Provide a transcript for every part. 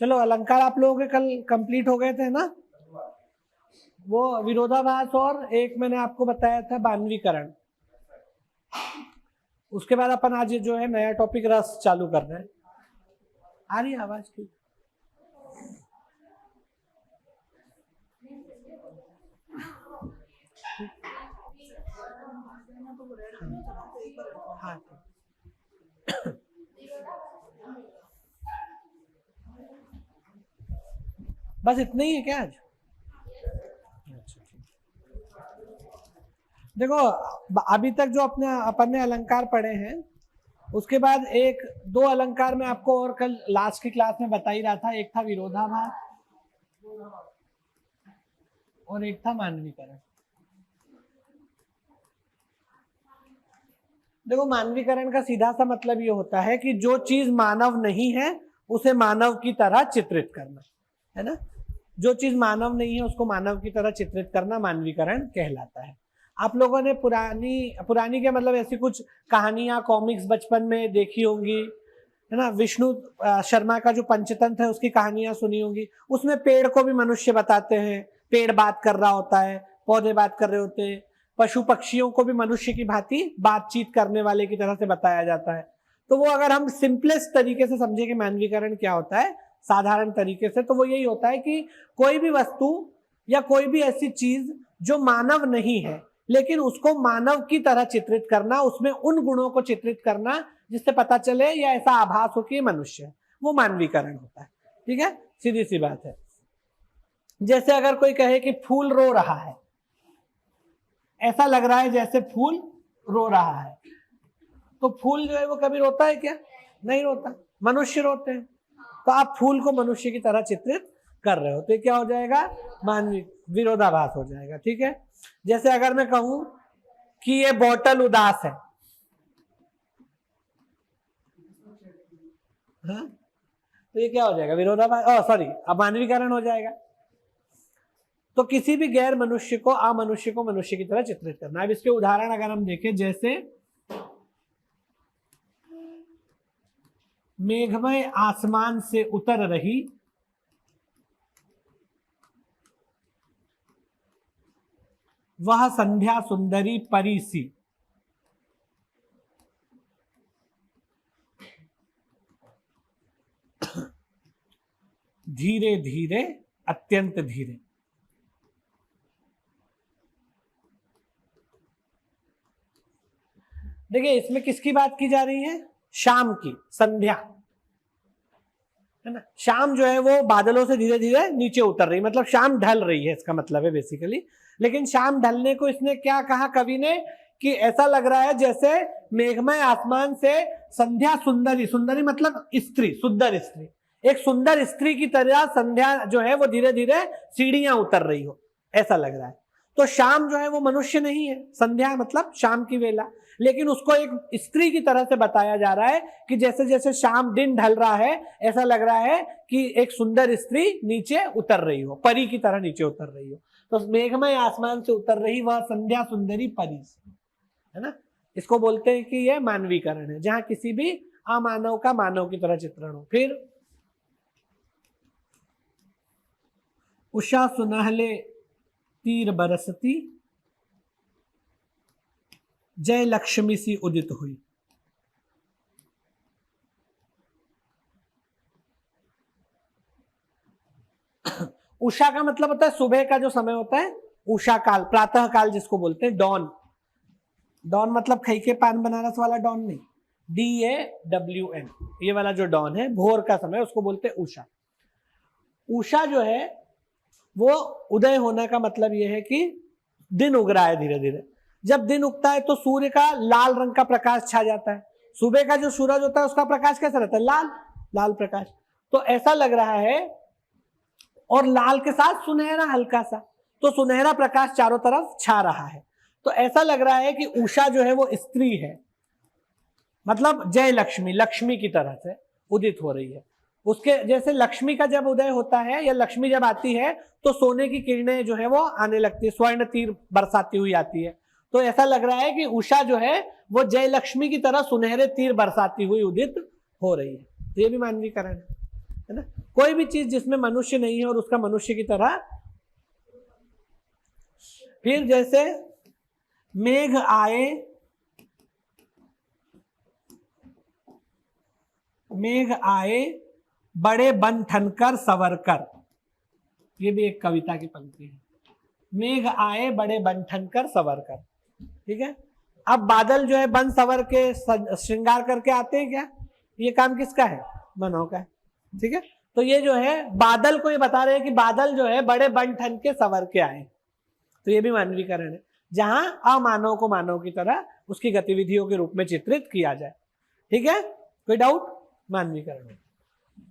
चलो अलंकार आप लोगों के कल कंप्लीट हो गए थे ना, वो विरोधाभास और एक मैंने आपको बताया था मानवीकरण। उसके बाद अपन आज जो है नया टॉपिक रस चालू कर रहे हैं। आ रही है आवाज की? हाँ बस इतना ही है क्या आज? देखो अभी तक जो अपन ने अलंकार पढ़े हैं, उसके बाद एक दो अलंकार में आपको और कल लास्ट की क्लास में बता ही रहा था। एक था विरोधाभास और एक था मानवीकरण। देखो मानवीकरण का सीधा सा मतलब ये होता है कि जो चीज मानव नहीं है उसे मानव की तरह चित्रित करना, है ना। जो चीज मानव नहीं है उसको मानव की तरह चित्रित करना मानवीकरण कहलाता है। आप लोगों ने पुरानी के मतलब ऐसी कुछ कहानियां कॉमिक्स बचपन में देखी होंगी, है ना। विष्णु शर्मा का जो पंचतंत्र है उसकी कहानियां सुनी होंगी। उसमें पेड़ को भी मनुष्य बताते हैं, पेड़ बात कर रहा होता है, पौधे बात कर रहे होते हैं, पशु पक्षियों को भी मनुष्य की भांति बातचीत करने वाले की तरह से बताया जाता है। तो वो अगर हम सिंपलेस्ट तरीके से समझे कि मानवीकरण क्या होता है साधारण तरीके से, तो वो यही होता है कि कोई भी वस्तु या कोई भी ऐसी चीज जो मानव नहीं है लेकिन उसको मानव की तरह चित्रित करना, उसमें उन गुणों को चित्रित करना जिससे पता चले या ऐसा आभास हो कि ये मनुष्य है, वो मानवीकरण होता है। ठीक है, सीधी सी बात है। जैसे अगर कोई कहे कि फूल रो रहा है, ऐसा लग रहा है जैसे फूल रो रहा है, तो फूल जो है वो कभी रोता है क्या? नहीं रोता, मनुष्य रोते हैं। तो आप फूल को मनुष्य की तरह चित्रित कर रहे हो, तो क्या हो जाएगा? मानवी विरोधाभास हो जाएगा। ठीक है, जैसे अगर मैं कहूं कि ये बोतल उदास है, हाँ? तो ये क्या हो जाएगा? विरोधाभास, सॉरी, अब मानवीकरण हो जाएगा। तो किसी भी गैर मनुष्य को अमनुष्य को मनुष्य की तरह चित्रित करना। अब इसके उदाहरण अगर हम देखें, जैसे मेघमय आसमान से उतर रही वह संध्या सुंदरी परी सी, धीरे धीरे अत्यंत धीरे। देखिए इसमें किसकी बात की जा रही है? शाम की, संध्या, है ना। शाम जो है वो बादलों से धीरे धीरे नीचे उतर रही, मतलब शाम ढल रही है, इसका मतलब है बेसिकली। लेकिन शाम ढलने को इसने क्या कहा कवि ने कि ऐसा लग रहा है जैसे मेघमय आसमान से संध्या सुंदरी, सुंदरी मतलब स्त्री, सुंदर स्त्री, एक सुंदर स्त्री की तरह संध्या जो है वो धीरे धीरे सीढ़ियां उतर रही हो, ऐसा लग रहा है। तो शाम जो है वो मनुष्य नहीं है, संध्या मतलब शाम की वेला, लेकिन उसको एक स्त्री की तरह से बताया जा रहा है कि जैसे जैसे शाम दिन ढल रहा है ऐसा लग रहा है कि एक सुंदर स्त्री नीचे उतर रही हो, परी की तरह नीचे उतर रही हो। तो मेघमय आसमान से उतर रही वह संध्या सुंदरी परी, है ना। इसको बोलते हैं कि यह मानवीकरण है, जहां किसी भी अमानव का मानव की तरह चित्रण हो। फिर उषा सुनहले तीर बरसती जय लक्ष्मी सी उदित हुई। उषा का मतलब होता है सुबह का जो समय होता है, उषा काल, प्रातः काल जिसको बोलते हैं, डॉन। डॉन मतलब खई के पान बनारस वाला डॉन नहीं, DAWN, ये वाला जो डॉन है, भोर का समय, उसको बोलते हैं उषा। उषा जो है वो उदय होने का मतलब ये है कि दिन उग रहा है धीरे धीरे। जब दिन उगता है तो सूर्य का लाल रंग का प्रकाश छा जाता है। सुबह का जो सूरज होता है उसका प्रकाश कैसा रहता है? लाल, लाल प्रकाश। तो ऐसा लग रहा है, और लाल के साथ सुनहरा हल्का सा, तो सुनहरा प्रकाश चारों तरफ छा रहा है। तो ऐसा लग रहा है कि उषा जो है वो स्त्री है, मतलब जय लक्ष्मी, लक्ष्मी की तरह से उदित हो रही है। उसके जैसे लक्ष्मी का जब उदय होता है या लक्ष्मी जब आती है तो सोने की किरणें जो है वो आने लगती है, स्वर्ण तीर बरसाती हुई आती है। तो ऐसा लग रहा है कि उषा जो है वो जय लक्ष्मी की तरह सुनहरे तीर बरसाती हुई उदित हो रही है। तो ये भी मानवीकरण है ना। कोई भी चीज जिसमें मनुष्य नहीं है और उसका मनुष्य की तरह। फिर जैसे मेघ आए, मेघ आए बड़े बन ठनकर सवर कर, ये भी एक कविता की पंक्ति है। मेघ आए बड़े बन ठनकर सवर कर, ठीक है। अब बादल जो है बन सवर के श्रृंगार करके आते हैं क्या? ये काम किसका है? मनों का है, ठीक है। तो ये जो है बादल को ये बता रहे हैं कि बादल जो है बड़े बन ठन के सवर के आए, तो ये भी मानवीकरण है, जहां अमानव को मानव की तरह उसकी गतिविधियों के रूप में चित्रित किया जाए, ठीक है। कोई डाउट? मानवीकरण है।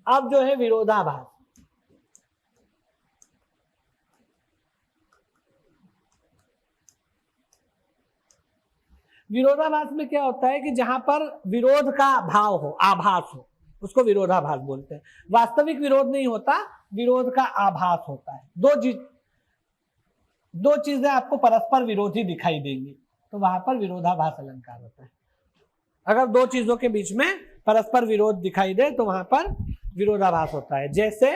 अब जो है विरोधाभास, विरोधाभास में क्या होता है कि जहां पर विरोध का भाव हो, आभास हो, उसको विरोधाभास बोलते हैं। वास्तविक विरोध नहीं होता, विरोध का आभास होता है। दो चीजें आपको परस्पर विरोधी दिखाई देंगी, तो वहां पर विरोधाभास अलंकार होता है। अगर दो चीजों के बीच में परस्पर विरोध दिखाई दे तो वहां पर विरोधाभास होता है। जैसे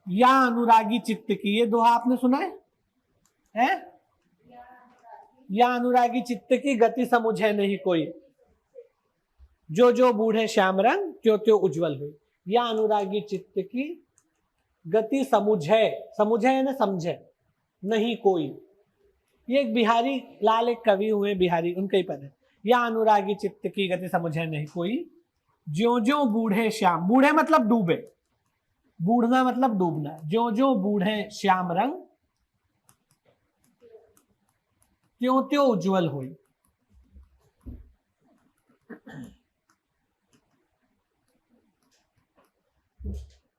या अनुरागी चित्त की, ये दोहा आपने सुना है? या अनुरागी चित्त की गति समुझे नहीं कोई, जो जो बूढ़े श्याम रंग त्यों त्यों उज्जवल हुई। या अनुरागी चित्त की गति समुझे, समुझे है ना, समझे नहीं कोई। ये एक बिहारी लाल एक कवि हुए बिहारी, उनके ही पद है। या अनुरागी चित्त की गति समझे नहीं कोई, ज्यों ज्यों बूढ़े श्याम, बूढ़े मतलब डूबे, बूढ़ना मतलब डूबना, ज्यों ज्यों बूढ़े श्याम रंग त्यों त्यों उज्जवल हुई।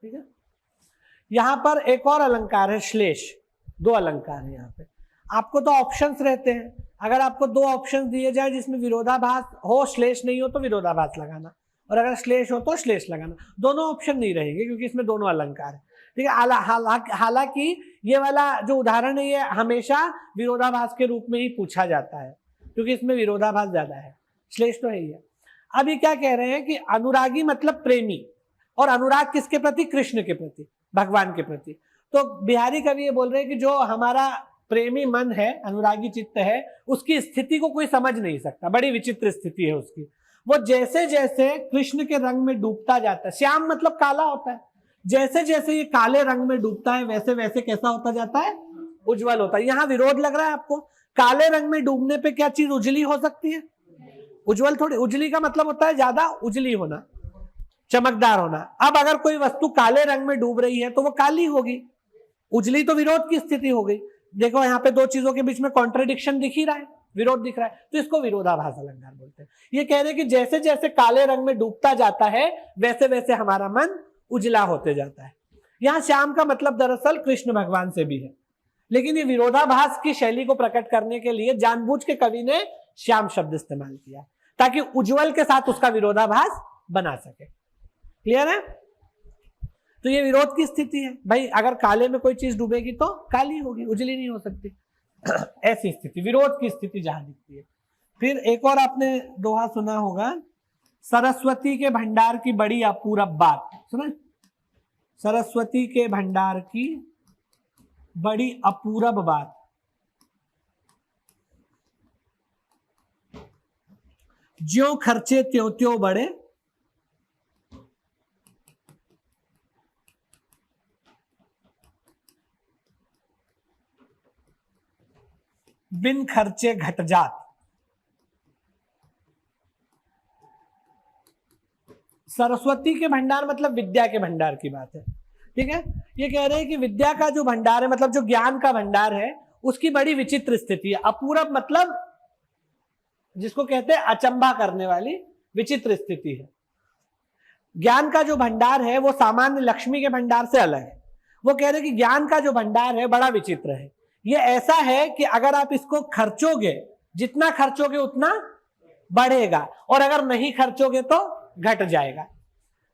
ठीक है। यहां पर एक और अलंकार है श्लेष, दो अलंकार है यहाँ पे। आपको तो ऑप्शंस रहते हैं, अगर आपको दो ऑप्शंस दिए जाए जिसमें विरोधाभास हो, श्लेष नहीं हो तो विरोधाभास लगाना, और अगर श्लेष हो तो श्लेष लगाना। दोनों ऑप्शन नहीं रहेंगे क्योंकि इसमें दोनों अलंकार है, ठीक है। हालांकि ये वाला जो उदाहरण है ये हमेशा विरोधाभास के रूप में ही पूछा जाता है क्योंकि इसमें विरोधाभास ज्यादा है, श्लेष तो है ही है। अब ये क्या कह रहे हैं कि अनुरागी मतलब प्रेमी, और अनुराग किसके प्रति? कृष्ण के प्रति, भगवान के प्रति। तो बिहारी कवि ये बोल रहे हैं कि जो हमारा प्रेमी मन है, अनुरागी चित्त है, उसकी स्थिति को कोई समझ नहीं सकता, बड़ी विचित्र स्थिति है उसकी। वो जैसे जैसे कृष्ण के रंग में डूबता जाता है, श्याम मतलब काला होता है, जैसे जैसे ये काले रंग में डूबता है वैसे वैसे कैसा होता जाता है? उज्जवल होता है। यहाँ विरोध लग रहा है आपको? काले रंग में डूबने पे क्या चीज उजली हो सकती है? उज्जवल थोड़ी। उजली का मतलब होता है ज्यादा उजली होना, चमकदार होना। अब अगर कोई वस्तु काले रंग में डूब रही है तो वो काली होगी, उजली तो विरोध की स्थिति हो गई। देखो यहाँ पे दो चीजों के बीच में कॉन्ट्रडिक्शन दिख ही रहा है, विरोध दिख रहा है, तो इसको विरोधाभास अलंकार बोलते हैं। ये कह रहे हैं कि जैसे जैसे काले रंग में डूबता जाता है वैसे वैसे हमारा मन उजला होते जाता है। यहाँ श्याम का मतलब दरअसल कृष्ण भगवान से भी है, लेकिन ये विरोधाभास की शैली को प्रकट करने के लिए जानबूझ के कवि ने श्याम शब्द इस्तेमाल किया ताकि उज्जवल के साथ उसका विरोधाभास बना सके। क्लियर है? तो ये विरोध की स्थिति है भाई, अगर काले में कोई चीज डूबेगी तो काली होगी, उजली नहीं हो सकती। ऐसी स्थिति, विरोध की स्थिति जहां दिखती है। फिर एक और आपने दोहा सुना होगा, सरस्वती के भंडार की बड़ी अपूरब बात, सुना? सरस्वती के भंडार की बड़ी अपूरब बात, ज्यों खर्चे त्यों त्यों बढ़े, बिन खर्चे घट जात। सरस्वती के भंडार मतलब विद्या के भंडार की बात है, ठीक है। ये कह रहे हैं कि विद्या का जो भंडार है, मतलब जो ज्ञान का भंडार है, उसकी बड़ी विचित्र स्थिति है। अपूरब मतलब जिसको कहते हैं अचंभा करने वाली विचित्र स्थिति है। ज्ञान का जो भंडार है वो सामान्य लक्ष्मी के भंडार से अलग है। वो कह रहे हैं कि ज्ञान का जो भंडार है बड़ा विचित्र है। ये ऐसा है कि अगर आप इसको खर्चोगे, जितना खर्चोगे उतना बढ़ेगा, और अगर नहीं खर्चोगे तो घट जाएगा।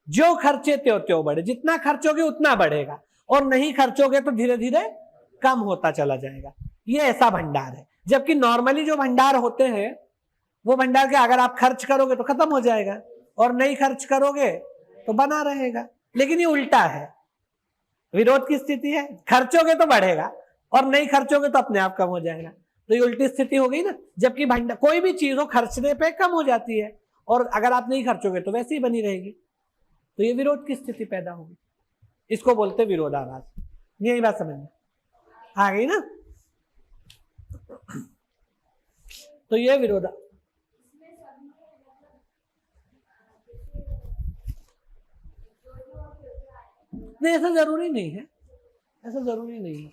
जो खर्चे त्यों त्यों बढ़े, जितना खर्चोगे उतना बढ़ेगा, और नहीं खर्चोगे तो धीरे धीरे कम होता चला जाएगा। ये ऐसा भंडार है। जबकि नॉर्मली जो भंडार होते हैं वो भंडार के अगर आप खर्च करोगे तो खत्म हो जाएगा, और नहीं खर्च करोगे तो बना रहेगा। लेकिन ये उल्टा है, विरोध की स्थिति है, खर्चोगे तो बढ़ेगा और नहीं खर्चोगे तो अपने आप कम हो जाएगा। तो ये उल्टी स्थिति हो गई ना। जबकि भंडार कोई भी चीज हो खर्चने पे कम हो जाती है और अगर आप नहीं खर्चोगे तो वैसे ही बनी रहेगी। तो ये विरोध की स्थिति पैदा होगी, इसको बोलते विरोधाभास। यही बात समझ में आ गई ना। तो ये विरोधा नहीं, ऐसा जरूरी नहीं है, ऐसा जरूरी नहीं है।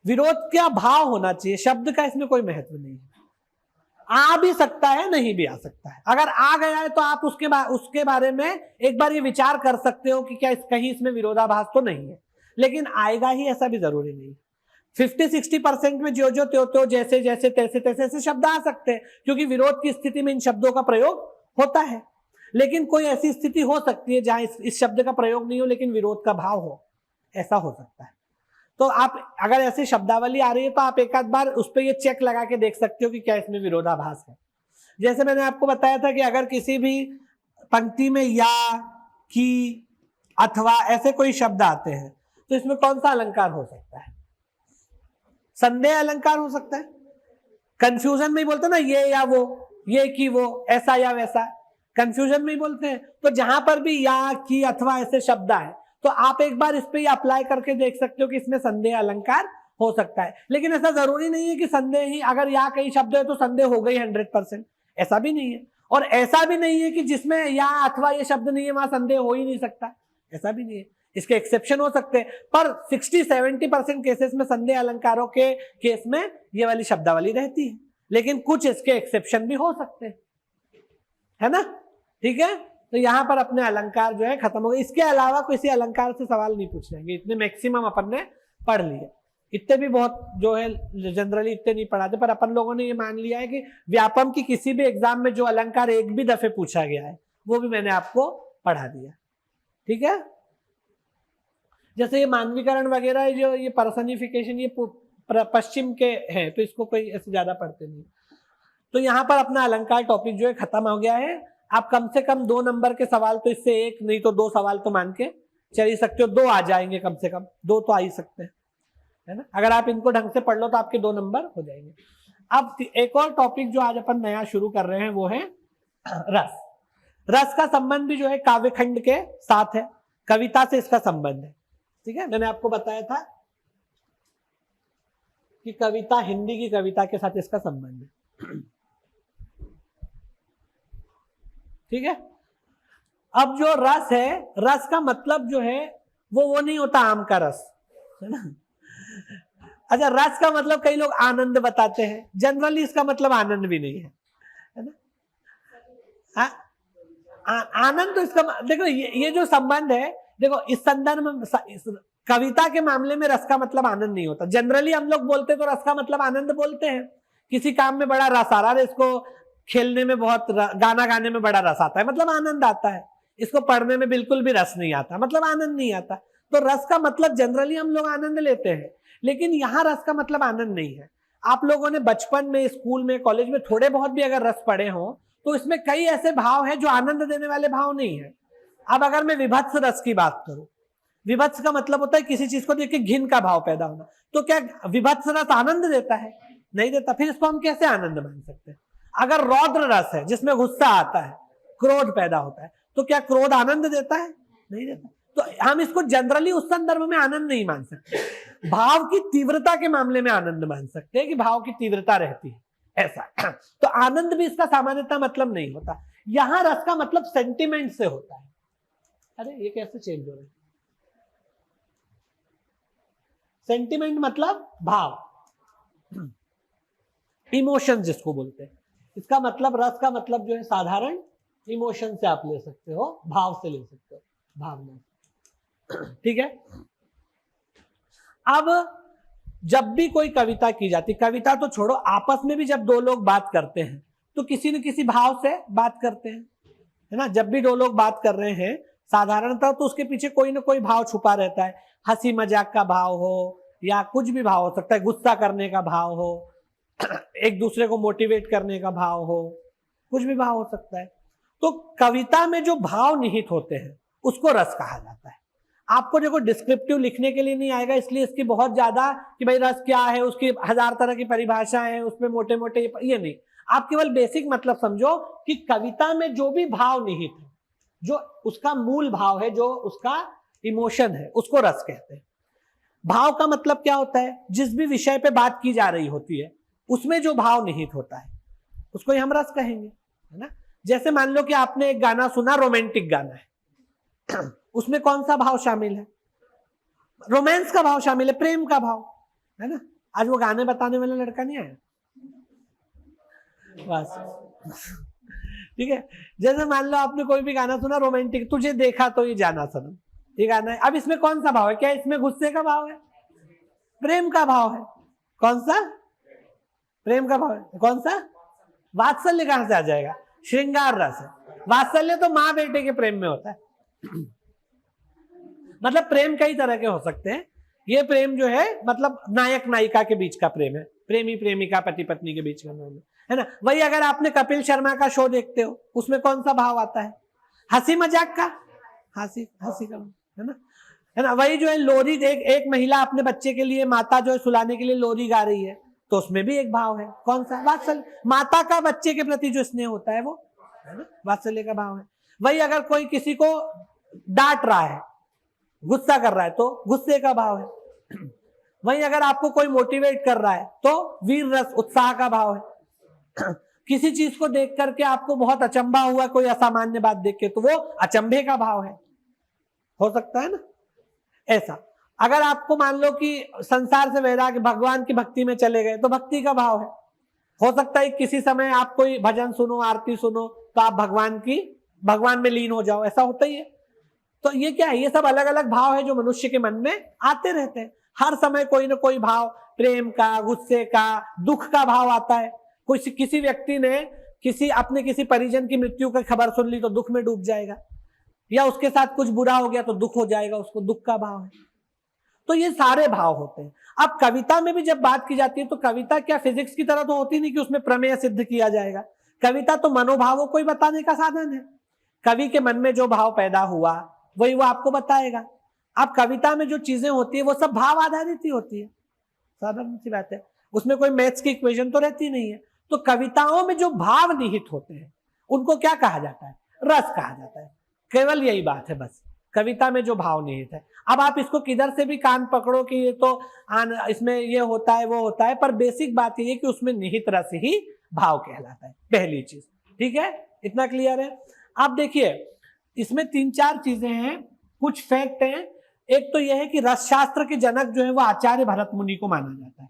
विरोध क्या भाव होना चाहिए, शब्द का इसमें कोई महत्व नहीं है। आ भी सकता है, नहीं भी आ सकता है। अगर आ गया है तो आप उसके बारे में एक बार ये विचार कर सकते हो कि क्या कहीं इसमें विरोधाभास तो नहीं है, लेकिन आएगा ही ऐसा भी जरूरी नहीं है। 50-60% में जो जो त्यो त्यो जैसे जैसे तैसे तैसे ऐसे शब्द आ सकते हैं, क्योंकि विरोध की स्थिति में इन शब्दों का प्रयोग होता है। लेकिन कोई ऐसी स्थिति हो सकती है जहां इस शब्द का प्रयोग नहीं हो लेकिन विरोध का भाव हो, ऐसा हो सकता है। तो आप अगर ऐसी शब्दावली आ रही है तो आप एक आध बार उस पर ये चेक लगा के देख सकते हो कि क्या इसमें विरोधाभास है। जैसे मैंने आपको बताया था कि अगर किसी भी पंक्ति में या, की, अथवा ऐसे कोई शब्द आते हैं तो इसमें कौन सा अलंकार हो सकता है? संदेह अलंकार हो सकता है। कंफ्यूजन में ही बोलते ना, ये या वो, ये की वो, ऐसा या वैसा, कंफ्यूजन में ही बोलते हैं। तो जहां पर भी या, की, अथवा ऐसे शब्द आए तो आप एक बार इस पे अप्लाई करके देख सकते हो कि इसमें संदेह अलंकार हो सकता है। लेकिन ऐसा जरूरी नहीं है कि संदेह ही, अगर या कई शब्द है तो संदेह हो गई 100%, ऐसा भी नहीं है। और ऐसा भी नहीं है कि जिसमें या अथवा ये शब्द नहीं है वहां संदेह हो ही नहीं सकता, ऐसा भी नहीं है। इसके एक्सेप्शन हो सकते हैं, पर 60-70% केसेस में संदेह अलंकारों के केस में ये वाली शब्दावली रहती है। लेकिन कुछ इसके एक्सेप्शन भी हो सकते हैं, है ना। ठीक है, तो यहां पर अपने अलंकार जो है खत्म हो गए। इसके अलावा किसी अलंकार से सवाल नहीं पूछ लेंगे, इतने मैक्सिमम अपन ने पढ़ लिए। इतने भी बहुत जो है जनरली इतने नहीं पढ़ाते, पर अपन लोगों ने ये मान लिया है कि व्यापम की किसी भी एग्जाम में जो अलंकार एक भी दफे पूछा गया है वो भी मैंने आपको पढ़ा दिया। ठीक है, जैसे ये मानवीकरण वगैरह जो ये पर्सनिफिकेशन ये पश्चिम के हैं तो इसको कोई ऐसे ज्यादा पढ़ते नहीं। तो यहाँ पर अपना अलंकार टॉपिक जो है खत्म हो गया है। आप कम से कम 2 नंबर के सवाल तो इससे एक नहीं तो 2 सवाल तो मान के चल ही सकते हो, 2 आ जाएंगे, कम से कम 2 तो आ ही सकते हैं, है ना। अगर आप इनको ढंग से पढ़ लो तो आपके 2 नंबर हो जाएंगे। अब एक और टॉपिक जो आज अपन नया शुरू कर रहे हैं वो है रस। रस का संबंध भी जो है काव्यखंड के साथ है, कविता से इसका संबंध है। ठीक है, मैंने आपको बताया था कि कविता, हिंदी की कविता के साथ इसका संबंध है। ठीक है, अब जो रस है, रस का मतलब जो है वो नहीं होता आम का रस, है ना। अच्छा, रस का मतलब कई लोग आनंद बताते हैं, जनरली इसका मतलब आनंद भी नहीं है ना। आनंद तो इसका देखो, ये जो संबंध है, देखो इस संदर्भ में कविता के मामले में रस का मतलब आनंद नहीं होता। जनरली हम लोग बोलते तो रस का मतलब आनंद बोलते हैं। किसी काम में बड़ा रस आ रहा है, इसको खेलने में बहुत, गाना गाने में बड़ा रस आता है, मतलब आनंद आता है। इसको पढ़ने में बिल्कुल भी रस नहीं आता, मतलब आनंद नहीं आता। तो रस का मतलब जनरली हम लोग आनंद लेते हैं, लेकिन यहाँ रस का मतलब आनंद नहीं है। आप लोगों ने बचपन में, स्कूल में, कॉलेज में थोड़े बहुत भी अगर रस पढ़े हो तो इसमें कई ऐसे भाव हैं जो आनंद देने वाले भाव नहीं है। अब अगर मैं विभत्स रस की बात करूं, विभत्स का मतलब होता है किसी चीज को देख के घिन का भाव पैदा होना। तो क्या विभत्स रस आनंद देता है? नहीं देता। फिर इसको हम कैसे आनंद मान सकते हैं? अगर रौद्र रस है जिसमें गुस्सा आता है, क्रोध पैदा होता है, तो क्या क्रोध आनंद देता है? नहीं देता। तो हम इसको जनरली उस संदर्भ में आनंद नहीं मान सकते। भाव की तीव्रता के मामले में आनंद मान सकते हैं कि भाव की तीव्रता रहती है, ऐसा। तो आनंद भी इसका सामान्यतः मतलब नहीं होता। यहां रस का मतलब सेंटिमेंट से होता है। अरे ये कैसे चेंज हो रहा है? सेंटिमेंट मतलब भाव, इमोशन जिसको बोलते हैं। इसका मतलब, रस का मतलब जो है साधारण इमोशन से आप ले सकते हो, भाव से ले सकते हो, भावना। ठीक है, अब जब भी कोई कविता की जाती, कविता तो छोड़ो, आपस में भी जब 2 लोग बात करते हैं तो किसी न किसी भाव से बात करते हैं, है ना। जब भी 2 लोग बात कर रहे हैं साधारणतः तो उसके पीछे कोई ना कोई भाव छुपा रहता है। हंसी मजाक का भाव हो या कुछ भी भाव हो सकता है, गुस्सा करने का भाव हो, एक दूसरे को मोटिवेट करने का भाव हो, कुछ भी भाव हो सकता है। तो कविता में जो भाव निहित होते हैं उसको रस कहा जाता है। आपको देखो डिस्क्रिप्टिव लिखने के लिए नहीं आएगा, इसलिए इसकी बहुत ज्यादा कि भाई रस क्या है, उसकी 1000 तरह की परिभाषाएं हैं, उसमें मोटे मोटे ये नहीं। आप केवल बेसिक मतलब समझो कि कविता में जो भी भाव निहित है, जो उसका मूल भाव है, जो उसका इमोशन है, उसको रस कहते हैं। भाव का मतलब क्या होता है? जिस भी विषय पे बात की जा रही होती है उसमें जो भाव निहित होता है उसको ही हम रस कहेंगे, है ना। जैसे मान लो कि आपने एक गाना सुना, रोमांटिक गाना है, उसमें कौन सा भाव शामिल है? रोमांस का भाव शामिल है, प्रेम का भाव, है ना। आज वो गाने बताने वाला लड़का नहीं आया बस ठीक है। जैसे मान लो आपने कोई भी गाना सुना रोमांटिक, तुझे देखा तो ये जाना सनम, ये गाना है। अब इसमें कौन सा भाव है? क्या इसमें गुस्से का भाव है? प्रेम का भाव है। कौन सा? प्रेम का भाव है। कौन सा? वात्सल्य कहां से आ जाएगा? श्रृंगार रस है। वात्सल्य तो माँ बेटे के प्रेम में होता है मतलब प्रेम कई तरह के हो सकते हैं। ये प्रेम जो है मतलब नायक नायिका के बीच का प्रेम है, प्रेमी प्रेमिका पति पत्नी के बीच का प्रेम है ना। वही अगर आपने कपिल शर्मा का शो देखते हो, उसमें कौन सा भाव आता है? हंसी मजाक का, हंसी हंसी का, है ना। वही जो है लोरी, एक महिला अपने बच्चे के लिए, माता जो है सुलाने के लिए लोरी गा रही है, तो उसमें भी एक भाव है। कौन सा? वात्सल्य। माता का बच्चे के प्रति जो स्नेह होता है वो, है ना, वात्सल्य का भाव है। वही अगर कोई किसी को डांट रहा है, गुस्सा कर रहा है, तो गुस्से का भाव है। वही अगर आपको कोई मोटिवेट कर रहा है तो वीर रस, उत्साह का भाव है। किसी चीज को देख करके आपको बहुत अचंभा हुआ, कोई असामान्य बात देख के, तो वो अचंभे का भाव है। हो सकता है ना ऐसा। अगर आपको मान लो कि संसार से वैराग्य, भगवान की भक्ति में चले गए, तो भक्ति का भाव है। हो सकता है किसी समय आप कोई भजन सुनो, आरती सुनो, तो आप भगवान में लीन हो जाओ, ऐसा होता ही है। तो ये क्या है? ये सब अलग अलग भाव है जो मनुष्य के मन में आते रहते हैं। हर समय कोई ना कोई भाव, प्रेम का, गुस्से का, दुख का भाव आता है। किसी व्यक्ति ने अपने किसी परिजन की मृत्यु की खबर सुन ली तो दुख में डूब जाएगा, या उसके साथ कुछ बुरा हो गया तो दुख हो जाएगा, उसको दुख का भाव है। तो ये सारे भाव होते हैं। अब कविता में भी जब बात की जाती है तो कविता क्या फिजिक्स की तरह तो होती नहीं कि उसमें प्रमेय सिद्ध किया जाएगा। कविता तो मनोभावों को ही बताने का साधन है। कवि के मन में जो भाव पैदा हुआ वही वो आपको बताएगा। अब कविता में जो चीजें होती है वो सब भाव आधारित ही होती है, साधारण सी बात है। उसमें कोई मैथ्स की इक्वेशन तो रहती नहीं है। तो कविताओं में जो भाव निहित होते हैं उनको क्या कहा जाता है? रस कहा जाता है। केवल यही बात है बस, कविता में जो भाव निहित है। अब आप इसको किधर से भी कान पकड़ो कि ये तो इसमें ये होता है वो होता है, पर बेसिक बात ये है कि उसमें निहित रस ही भाव कहलाता है, पहली चीज। ठीक है, इतना क्लियर है। अब देखिए इसमें 3-4 चीजें हैं, कुछ फैक्ट हैं। एक तो यह है कि रसशास्त्र के जनक जो है वो आचार्य भरत मुनि को माना जाता है।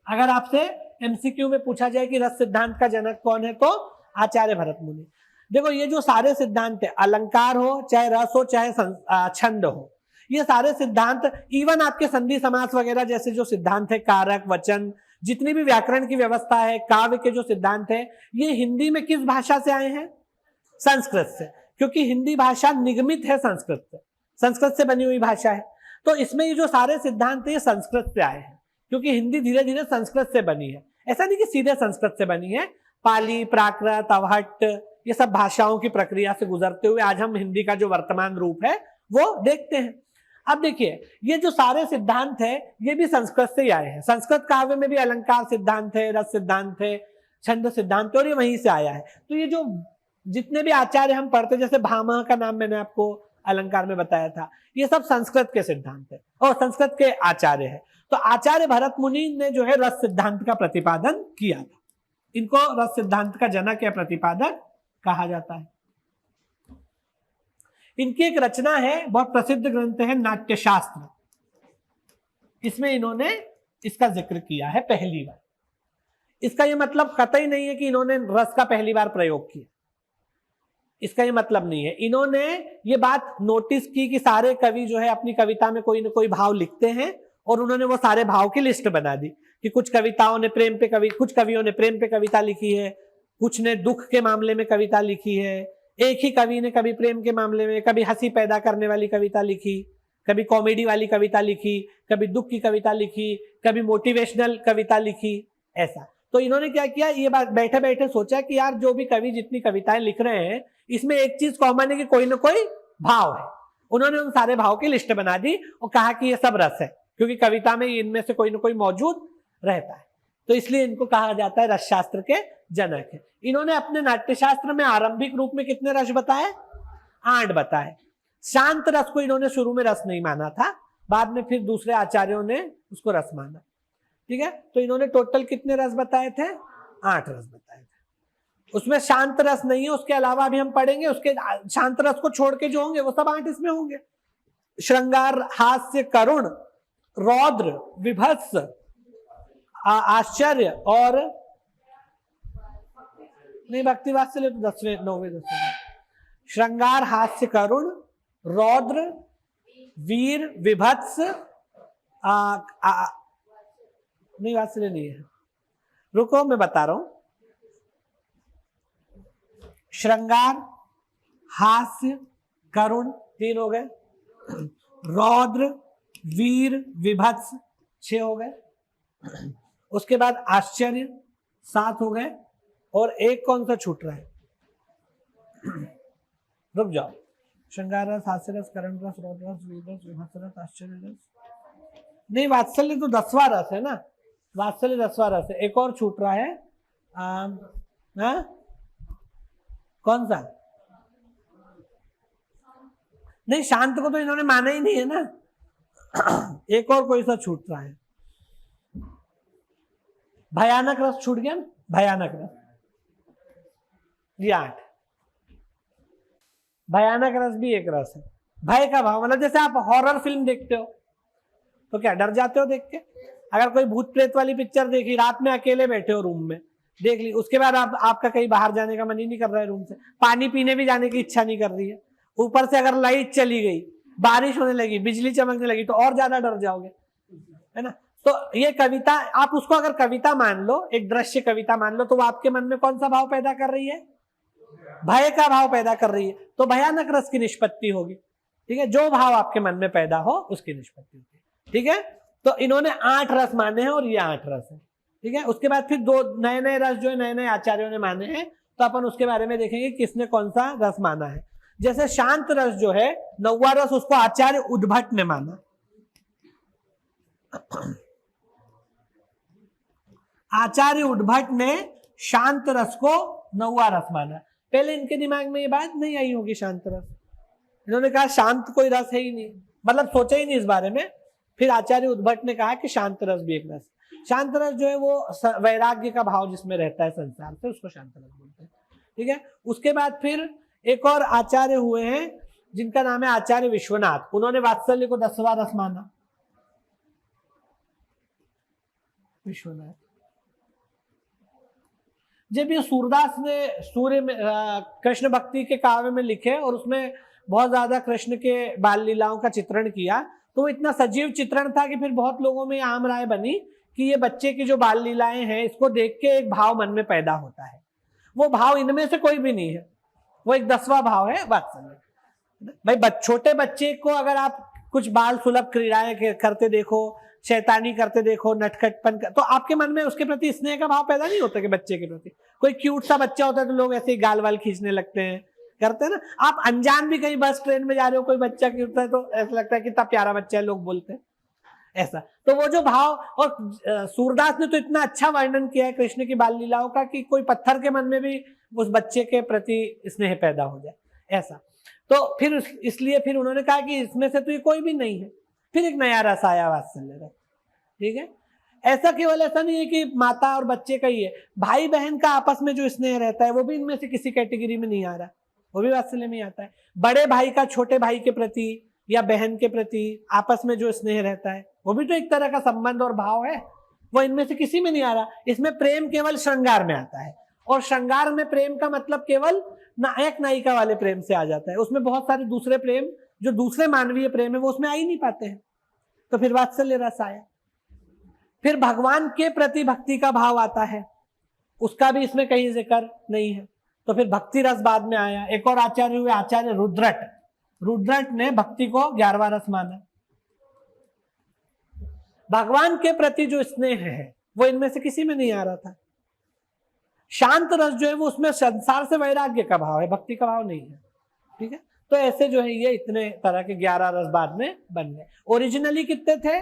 अगर आपसे एमसीक्यू में पूछा जाए कि रस सिद्धांत का जनक कौन है, तो आचार्य भरत मुनि। देखो ये जो सारे सिद्धांत है, अलंकार हो चाहे रस हो चाहे छंद हो, ये सारे सिद्धांत, इवन आपके संधि समास वगैरह जैसे जो सिद्धांत है, कारक वचन, जितनी भी व्याकरण की व्यवस्था है, काव्य के जो सिद्धांत है, ये हिंदी में किस भाषा से आए हैं? संस्कृत से, क्योंकि हिंदी भाषा निगमित है संस्कृत से, संस्कृत से बनी हुई भाषा है। तो इसमें ये जो सारे सिद्धांत है ये संस्कृत से आए हैं, क्योंकि हिंदी धीरे धीरे संस्कृत से बनी है। ऐसा नहीं कि सीधे संस्कृत से बनी है, पाली, प्राकृत, अवहट्ट, ये सब भाषाओं की प्रक्रिया से गुजरते हुए आज हम हिंदी का जो वर्तमान रूप है वो देखते हैं। अब देखिए ये जो सारे सिद्धांत है ये भी संस्कृत से ही आए हैं। संस्कृत काव्य में भी अलंकार सिद्धांत है, रस सिद्धांत है, छंद सिद्धांत है, और ये वहीं से आया है। तो ये जो जितने भी आचार्य हम पढ़ते, जैसे भामह का नाम मैंने आपको अलंकार में बताया था, ये सब संस्कृत के सिद्धांत है और संस्कृत के आचार्य है। तो आचार्य भरत मुनि ने जो है रस सिद्धांत का प्रतिपादन किया था। इनको रस सिद्धांत का जनक या प्रतिपादक कहा जाता है। इनकी एक रचना है, बहुत प्रसिद्ध ग्रंथ है नाट्यशास्त्र, इसमें इन्होंने इसका जिक्र किया है पहली बार। इसका यह मतलब कतई नहीं है कि इन्होंने रस का पहली बार प्रयोग किया, इसका ये मतलब नहीं है। इन्होंने ये बात नोटिस की कि सारे कवि जो है अपनी कविता में कोई ना कोई भाव लिखते हैं, और उन्होंने वो सारे भाव की लिस्ट बना दी कि कुछ कविताओं ने प्रेम पे कुछ कवियों ने प्रेम पे कविता लिखी है, कुछ ने दुख के मामले में कविता लिखी है, एक ही कवि ने कभी प्रेम के मामले में, कभी हंसी पैदा करने वाली कविता लिखी, कभी कॉमेडी वाली कविता लिखी, कभी दुख की कविता लिखी, कभी मोटिवेशनल कविता लिखी, ऐसा। तो इन्होंने क्या किया, ये बात बैठे बैठे सोचा कि यार जो भी कवि जितनी कविताएं लिख रहे हैं इसमें एक चीज कॉमन है कि कोई ना कोई भाव है। उन्होंने उन सारे भाव की लिस्ट बना दी और कहा कि ये सब रस है, क्योंकि कविता में इनमें से कोई ना कोई मौजूद रहता है, तो इसलिए इनको कहा जाता है रस शास्त्र के जनक है। इन्होंने अपने नाट्यशास्त्र में आरंभिक रूप में कितने रस बताए? 8 बताए। शांत रस को इन्होंने शुरू में रस नहीं माना था, बाद में फिर दूसरे आचार्यों ने उसको रस माना। ठीक है, तो इन्होंने टोटल कितने रस बताए थे? 8 रस बताए थे। उसमें शांत रस नहीं है, उसके अलावा भी हम पढ़ेंगे, उसके शांत रस को छोड़ के जो होंगे वो सब 8 इसमें होंगे। श्रृंगार, हास्य, करुण, रौद्र, विभत्स, आश्चर्य और नहीं, भक्ति वात्सल्य तो 10वें 9वें 10वें। श्रृंगार, हास्य, करुण, रौद्र, वीर, विभत्स, नहीं वात्सल्य नहीं है, रुको मैं बता रहा हूं। श्रृंगार, हास्य, करुण 3 हो गए, रौद्र, वीर, विभत्स 6 हो गए, उसके बाद आश्चर्य 7 हो गए, और एक कौन सा छूट रहा है? रुक जाओ। श्रृंगार रस, हास्य रस, करुण रस, रौद्र रस, वीर रस, विभत्स रस, आश्चर्य रस, नहीं वात्सल्य तो 10वां रस है ना, वात्सल्य 10वां रस है। एक और छूट रहा है, कौन सा? नहीं, शांत को तो इन्होंने माना ही नहीं है ना। एक और कोई सा छूट रहा है, भयानक रस छूट गया ना, भयानक रस, ये 8। भयानक रस भी एक रस है। भय का भाव मतलब जैसे आप हॉरर फिल्म देखते हो तो क्या डर जाते हो देख के? अगर कोई भूत प्रेत वाली पिक्चर देखी, रात में अकेले बैठे हो रूम में, देख ली, उसके बाद आपका कहीं बाहर जाने का मन ही नहीं कर रहा है रूम से, पानी पीने भी जाने की इच्छा नहीं कर रही है, ऊपर से अगर लाइट चली गई, बारिश होने लगी, बिजली चमकने लगी, तो और ज्यादा डर जाओगे, है ना। तो ये कविता, आप उसको अगर कविता मान लो, एक दृश्य कविता मान लो, तो वो आपके मन में कौन सा भाव पैदा कर रही है? भय का भाव पैदा कर रही है, तो भयानक रस की निष्पत्ति होगी। ठीक है, जो भाव आपके मन में पैदा हो उसकी निष्पत्ति होगी। ठीक है, तो इन्होंने 8 रस माने हैं और ये 8 रस है। ठीक है, उसके बाद फिर 2 नए नए रस जो है नए नए आचार्यों ने माने हैं, तो अपन उसके बारे में देखेंगे किसने कौन सा रस माना है। जैसे शांत रस जो है 9वां रस, उसको आचार्य उद्भट ने माना। आचार्य उद्भट ने शांत रस को 9वां रस माना। पहले इनके दिमाग में ये बात नहीं आई होगी शांत रस, इन्होंने कहा शांत कोई रस है ही नहीं, मतलब सोचा ही नहीं इस बारे में। फिर आचार्य उद्भट ने कहा कि शांत रस भी एक रस। शांत रस जो है वो वैराग्य का भाव जिसमें रहता है संसार से, उसको शांत रस बोलते हैं। ठीक है, उसके बाद फिर एक और आचार्य हुए हैं जिनका नाम है आचार्य विश्वनाथ। उन्होंने वात्सल्य को 10वां रस माना। विश्वनाथ, जब ये सूरदास ने सूर्य में कृष्ण भक्ति के काव्य में लिखे और उसमें बहुत ज्यादा कृष्ण के बाल लीलाओं का चित्रण किया, तो वो इतना सजीव चित्रण था कि फिर बहुत लोगों में आम राय बनी कि ये बच्चे की जो बाल लीलाएं हैं, इसको देख के एक भाव मन में पैदा होता है। वो भाव इनमें से कोई भी नहीं है, वो एक 10वां भाव है वात्सल्य। भाई छोटे बच्चे को अगर आप कुछ बाल सुलभ क्रीड़ाएं करते देखो, शैतानी करते देखो, नटखटपन तो आपके मन में उसके प्रति स्नेह का भाव पैदा नहीं होता कि बच्चे के प्रति। कोई क्यूट सा बच्चा होता है तो लोग ऐसे ही गाल वाल खींचने लगते हैं, करते हैं ना। आप अनजान भी कहीं बस ट्रेन में जा रहे हो, कोई बच्चा क्यूट है तो ऐसा लगता है कि कितना प्यारा बच्चा है, लोग बोलते हैं ऐसा। तो वो जो भाव, और सूरदास ने तो इतना अच्छा वर्णन किया है कृष्ण की बाल लीलाओं का कि कोई पत्थर के मन में भी उस बच्चे के प्रति स्नेह पैदा हो जाए, ऐसा। तो फिर इसलिए फिर उन्होंने कहा कि इसमें से तो ये कोई भी नहीं है। फिर एक नया रस आया, वात्सल्य रस। ठीक है, ऐसा केवल ऐसा नहीं है कि माता और बच्चे का ही है, भाई बहन का आपस में जो स्नेह रहता है वो भी इनमें से किसी कैटेगरी में नहीं आ रहा, वो भी वात्सल्य में आता है। बड़े भाई का छोटे भाई के प्रति या बहन के प्रति आपस में जो स्नेह रहता है, वो भी तो एक तरह का संबंध और भाव है, वो इनमें से किसी में नहीं आ रहा। इसमें प्रेम केवल श्रृंगार में आता है, और श्रृंगार में प्रेम का मतलब केवल नायक नायिका वाले प्रेम से आ जाता है। उसमें बहुत सारे दूसरे प्रेम जो दूसरे मानवीय प्रेम है वो उसमें आ ही नहीं पाते हैं। तो फिर वात्सल्य रस आया। फिर भगवान के प्रति भक्ति का भाव आता है, उसका भी इसमें कहीं जिक्र नहीं है। तो फिर भक्ति रस बाद में आया। एक और आचार्य हुए आचार्य रुद्रट। रुद्रट ने भक्ति को 11वां रस माना। भगवान के प्रति जो स्नेह है वो इनमें से किसी में नहीं आ रहा था, शांत रस जो है वो उसमें संसार से वैराग्य का भाव है, भक्ति का भाव नहीं है। ठीक है, तो ऐसे जो है ये इतने तरह के 11 रस बाद में बन गए। ओरिजिनली कितने थे?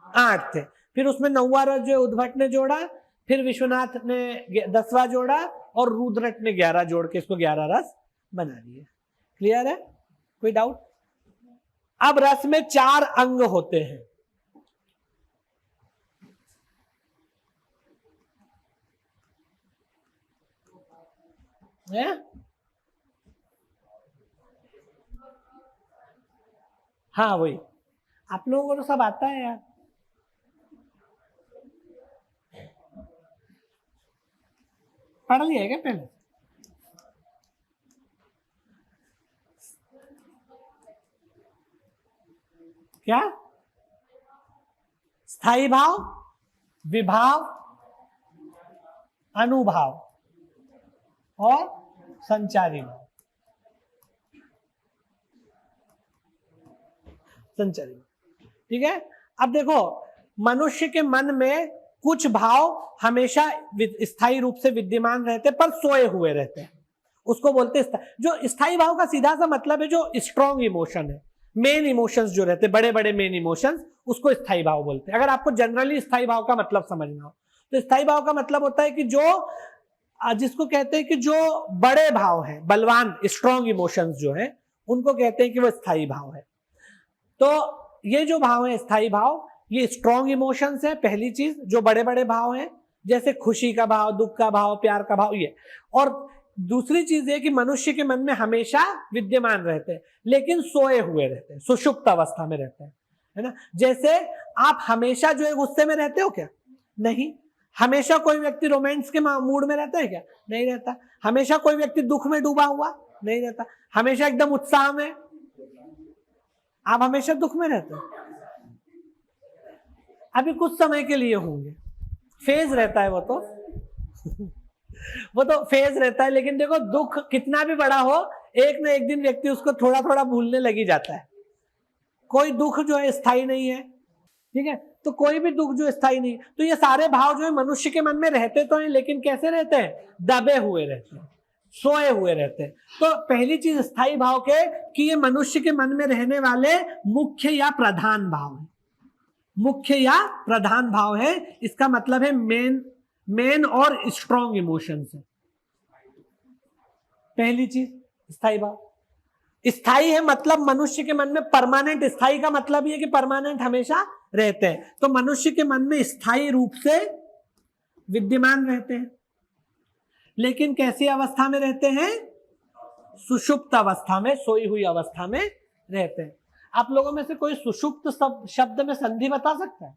8 थे। फिर उसमें 9वां रस जो है उद्भट ने जोड़ा, फिर विश्वनाथ ने 10वां जोड़ा और रुद्रट ने 11 जोड़ के इसको 11 रस बना दिए। क्लियर है? कोई डाउट? अब रस में 4 अंग होते हैं। है? हाँ वही, आप लोगों को तो सब आता है यार। पढ़ लिया है क्या पहले? क्या? स्थाई भाव, विभाव, अनुभाव और संचारी भाव। संचारी भाव, ठीक है। अब देखो, मनुष्य के मन में कुछ भाव हमेशा स्थायी रूप से विद्यमान रहते पर सोए हुए रहते हैं, उसको बोलते हैं जो स्थायी भाव का सीधा सा मतलब है जो स्ट्रॉन्ग इमोशन है, मेन इमोशंस जो रहते हैं, बड़े बड़े मेन इमोशंस, उसको स्थायी भाव बोलते हैं। अगर आपको जनरली स्थायी भाव का मतलब समझना हो तो स्थायी भाव का मतलब होता है कि जो जिसको कहते हैं कि जो बड़े भाव हैं, बलवान स्ट्रॉन्ग इमोशंस जो है, उनको कहते हैं कि वो स्थायी भाव है। तो ये जो भाव है स्थायी भाव, ये स्ट्रॉन्ग इमोशंस है, पहली चीज। जो बड़े बड़े भाव हैं जैसे खुशी का भाव, दुख का भाव, प्यार का भाव, ये। और दूसरी चीज है कि मनुष्य के मन में हमेशा विद्यमान रहते हैं लेकिन सोए हुए रहते हैं, सुषुप्त अवस्था में रहते हैं, है ना। जैसे आप हमेशा जो है गुस्से में रहते हो क्या? नहीं। हमेशा कोई व्यक्ति रोमांस के मूड में रहता है क्या? नहीं रहता। हमेशा कोई व्यक्ति दुख में डूबा हुआ नहीं रहता। हमेशा एकदम उत्साह में, आप हमेशा दुख में रहते हो? अभी कुछ समय के लिए होंगे, फेज रहता है वो तो वो तो फेज रहता है। लेकिन देखो, दुख कितना भी बड़ा हो, एक ना एक दिन व्यक्ति उसको थोड़ा थोड़ा भूलने लगी जाता है। कोई दुख जो है स्थायी नहीं है, ठीक है। तो कोई भी दुख जो स्थायी नहीं, तो ये सारे भाव जो है मनुष्य के मन में रहते तो हैं, लेकिन कैसे रहते हैं? दबे हुए रहते हैं, सोए हुए रहते हैं। तो पहली चीज स्थायी भाव के कि ये मनुष्य के मन में रहने वाले मुख्य या प्रधान भाव है। मुख्य या प्रधान भाव है, इसका मतलब है मेन और स्ट्रॉन्ग इमोशंस है। पहली चीज स्थायी भाव। स्थायी है मतलब मनुष्य के मन में परमानेंट, स्थायी का मतलब ये कि परमानेंट हमेशा रहते हैं। तो मनुष्य के मन में स्थायी रूप से विद्यमान रहते हैं, लेकिन कैसी अवस्था में रहते हैं? सुषुप्त अवस्था में, सोई हुई अवस्था में रहते हैं। आप लोगों में से कोई सुषुप्त शब्द में संधि बता सकता है?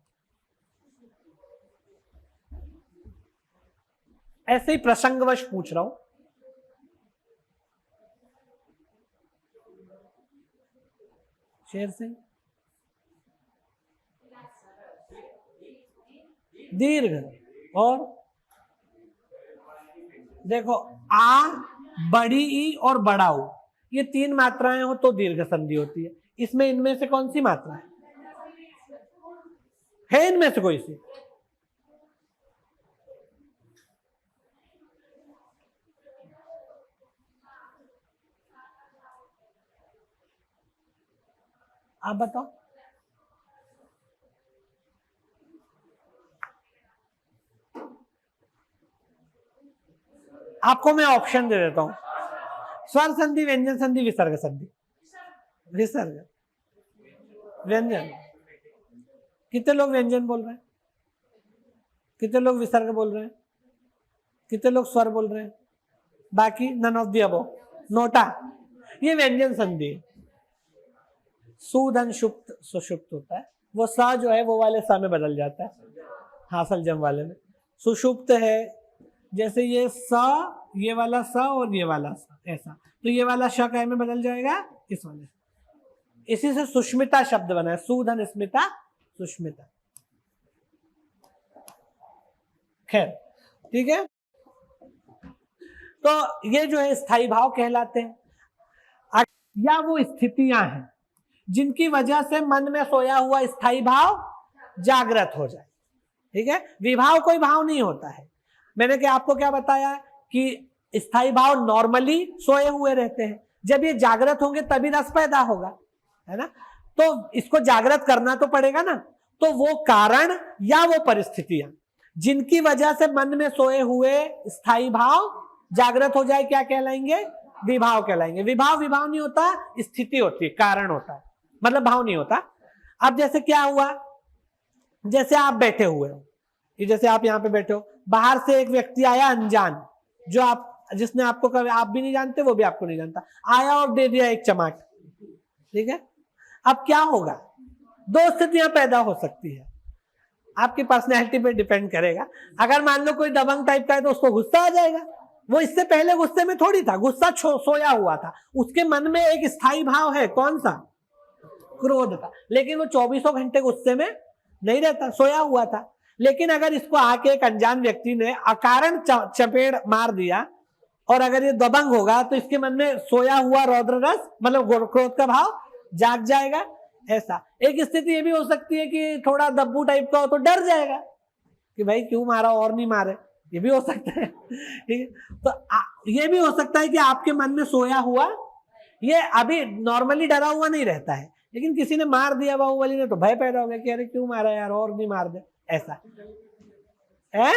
ऐसे ही प्रसंगवश पूछ रहा हूं। शेर सिंह, दीर्घ। और देखो, आ, बड़ी ई और बड़ा ऊ, ये 3 मात्राएं हो तो दीर्घ संधि होती है। इसमें इनमें से कौन सी मात्रा है इनमें से कोई सी? आप बताओ। आपको मैं ऑप्शन दे देता हूं, स्वर संधि, व्यंजन संधि, विसर्ग संधि। विसर्ग, व्यंजन। कितने लोग व्यंजन बोल रहे हैं? कितने लोग विसर्ग बोल रहे हैं? कितने लोग स्वर बोल रहे हैं? बाकी none of the above, NOTA. ये व्यंजन संधि। सुधन शुप्त सुषुप्त होता है, वो सा जो है वो वाले सा में बदल जाता है, हासल जम वाले में। सुषुप्त है, जैसे ये सा, ये वाला सा और ये वाला सा, ऐसा। तो ये वाला श काय में बदल जाएगा? इस वाले से। इसी से सुष्मिता शब्द बना है, सुधन स्मिता, सुष्मिता। खैर, ठीक है। तो ये जो है स्थायी भाव कहलाते हैं, या वो स्थितियां हैं जिनकी वजह से मन में सोया हुआ स्थायी भाव जागृत हो जाए। ठीक है। विभाव कोई भाव नहीं होता है। मैंने क्या आपको क्या बताया कि स्थायी भाव नॉर्मली सोए हुए रहते हैं, जब ये जागृत होंगे तभी रस पैदा होगा, है ना। तो इसको जागृत करना तो पड़ेगा ना। तो वो कारण या वो परिस्थितियां जिनकी वजह से मन में सोए हुए स्थायी भाव जागृत हो जाए, क्या कहलाएंगे? विभाव कहलाएंगे। विभाव विभाव नहीं होता, स्थिति होती है, कारण होता है, मतलब भाव नहीं होता। अब जैसे क्या हुआ, जैसे आप बैठे हुए हो, जैसे आप यहाँ पे बैठे हो, बाहर से एक व्यक्ति आया अनजान, जो आप जिसने आपको कभी, आप भी नहीं जानते वो भी आपको नहीं जानता, आया और दे दिया एक चमाट, ठीक है। अब क्या होगा? दो स्थितियां पैदा हो सकती है, आपकी पर्सनैलिटी पे डिपेंड करेगा। अगर मान लो कोई दबंग टाइप का है तो उसको गुस्सा आ जाएगा, वो इससे पहले गुस्से में थोड़ी था, गुस्सा सोया हुआ था, उसके मन में एक स्थायी भाव है, कौन सा? क्रोध का, लेकिन वो 24 घंटे गुस्से में नहीं रहता, सोया हुआ था। लेकिन अगर इसको आके एक अनजान व्यक्ति ने अकारण चपेड़ मार दिया, और अगर ये दबंग होगा तो इसके मन में सोया हुआ रौद्र रस मतलब क्रोध का भाव जाग जाएगा। ऐसा एक स्थिति ये भी हो सकती है कि थोड़ा दब्बू टाइप का हो तो डर जाएगा कि भाई क्यों मारा और नहीं मारे, ये भी हो सकता है, ठीक है। तो ये भी हो सकता है कि आपके मन में सोया हुआ, ये अभी नॉर्मली डरा हुआ नहीं रहता है, लेकिन किसी ने मार दिया बाहुबली ने तो भय पैदा हो गया कि अरे क्यों मारा यार, और नहीं मार दे, ऐसा है।